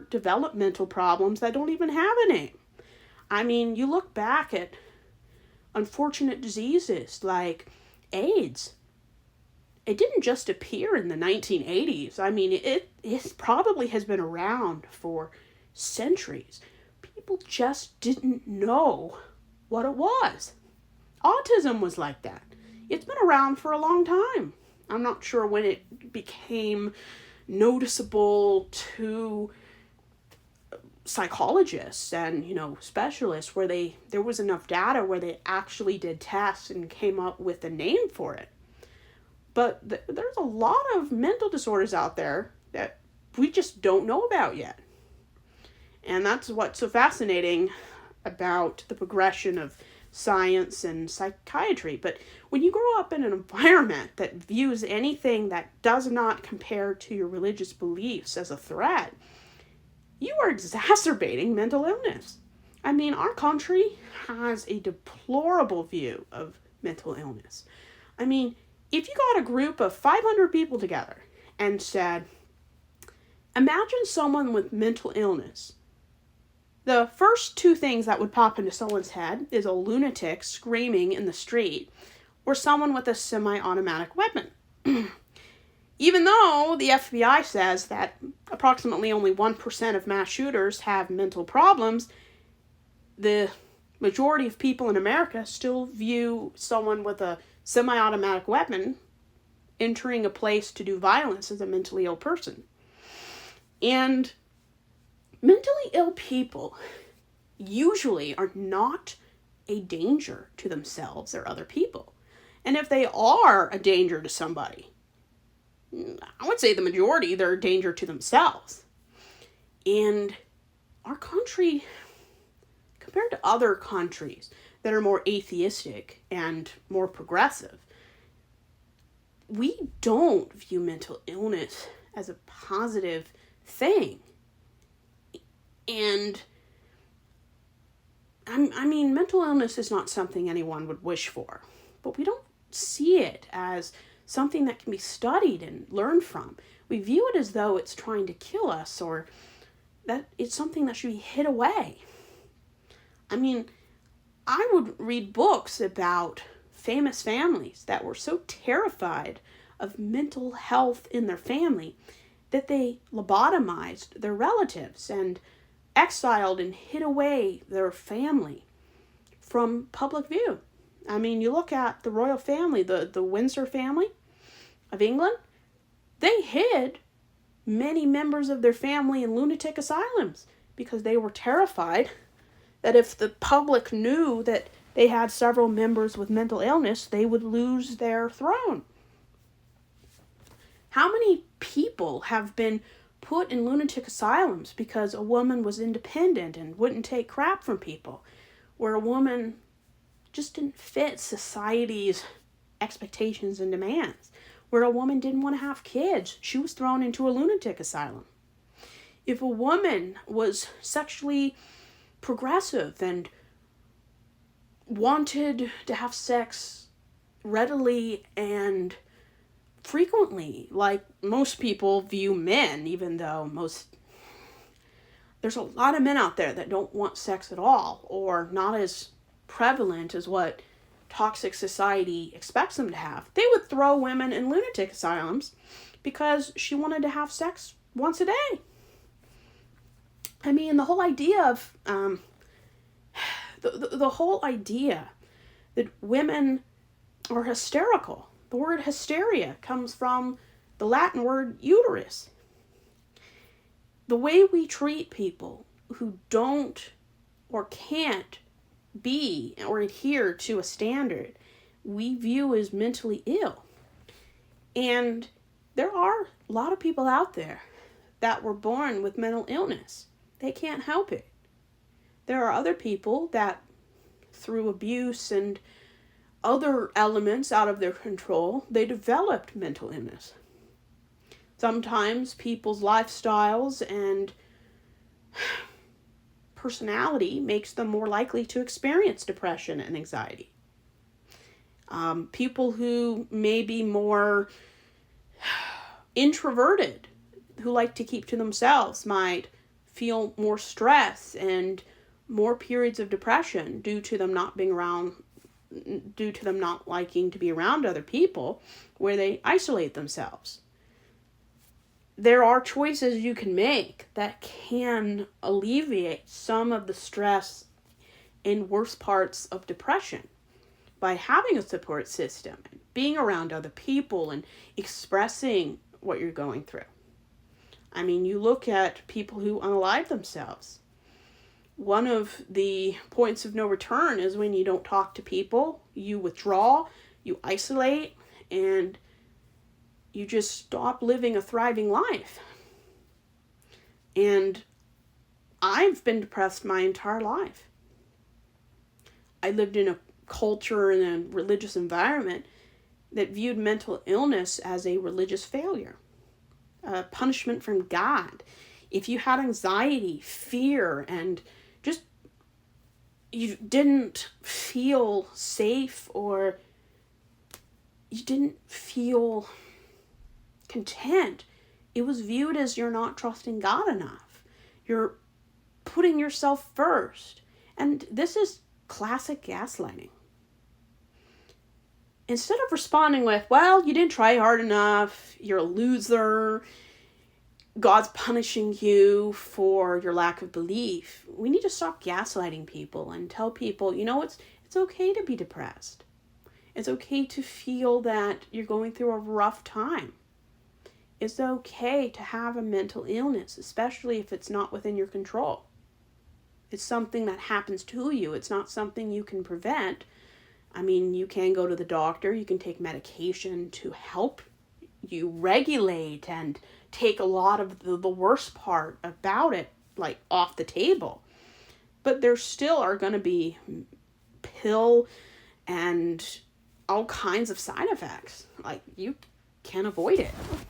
developmental problems that don't even have a name. I mean, you look back at unfortunate diseases like AIDS. It didn't just appear in the 1980s. I mean, it probably has been around for centuries. People just didn't know what it was. Autism was like that. It's been around for a long time. I'm not sure when it became noticeable to psychologists and, specialists where there was enough data where they actually did tests and came up with a name for it. But there's a lot of mental disorders out there that we just don't know about yet. And that's what's so fascinating about the progression of science and psychiatry. But when you grow up in an environment that views anything that does not compare to your religious beliefs as a threat, you are exacerbating mental illness. I mean, our country has a deplorable view of mental illness. I mean, if you got a group of 500 people together and said, imagine someone with mental illness, the first two things that would pop into someone's head is a lunatic screaming in the street or someone with a semi-automatic weapon. Even though the FBI says that approximately only 1% of mass shooters have mental problems, the majority of people in America still view someone with a semi-automatic weapon entering a place to do violence as a mentally ill person. And mentally ill people usually are not a danger to themselves or other people. And if they are a danger to somebody, I would say the majority, they're a danger to themselves. And our country, compared to other countries that are more atheistic and more progressive, we don't view mental illness as a positive thing. And I mean, mental illness is not something anyone would wish for, but we don't see it as something that can be studied and learned from. We view it as though it's trying to kill us or that it's something that should be hid away. I mean, I would read books about famous families that were so terrified of mental health in their family that they lobotomized their relatives and exiled and hid away their family from public view. I mean, you look at the royal family, the Windsor family of England, they hid many members of their family in lunatic asylums because they were terrified that if the public knew that they had several members with mental illness, they would lose their throne. How many people have been put in lunatic asylums because a woman was independent and wouldn't take crap from people, where a woman just didn't fit society's expectations and demands, where a woman didn't want to have kids, she was thrown into a lunatic asylum. If a woman was sexually progressive and wanted to have sex readily and frequently, like most people view men, even though there's a lot of men out there that don't want sex at all, or not as prevalent as what toxic society expects them to have, they would throw women in lunatic asylums because she wanted to have sex once a day. I mean, the whole idea of the whole idea that women are hysterical. The word hysteria comes from the Latin word uterus. The way we treat people who don't or can't be or adhere to a standard, we view as mentally ill. And there are a lot of people out there that were born with mental illness. They can't help it. There are other people that, through abuse and other elements out of their control, they developed mental illness. Sometimes people's lifestyles and personality makes them more likely to experience depression and anxiety. People who may be more introverted, who like to keep to themselves, might feel more stress and more periods of depression due to them not liking to be around other people, where they isolate themselves. There are choices you can make that can alleviate some of the stress and worst parts of depression by having a support system and being around other people and expressing what you're going through. I mean, you look at people who unalive themselves. One of the points of no return is when you don't talk to people, you withdraw, you isolate, and you just stop living a thriving life. And I've been depressed my entire life. I lived in a culture and a religious environment that viewed mental illness as a religious failure, a punishment from God. If you had anxiety, fear, and just you didn't feel safe, or you didn't feel content, it was viewed as you're not trusting God enough. You're putting yourself first. And this is classic gaslighting. Instead of responding with, well, you didn't try hard enough, you're a loser, God's punishing you for your lack of belief, we need to stop gaslighting people and tell people, it's okay to be depressed. It's okay to feel that you're going through a rough time. It's okay to have a mental illness, especially if it's not within your control. It's something that happens to you. It's not something you can prevent. I mean, you can go to the doctor, you can take medication to help you regulate and take a lot of the worst part about it, like, off the table. But there still are going to be pill and all kinds of side effects. Like, you can't avoid it.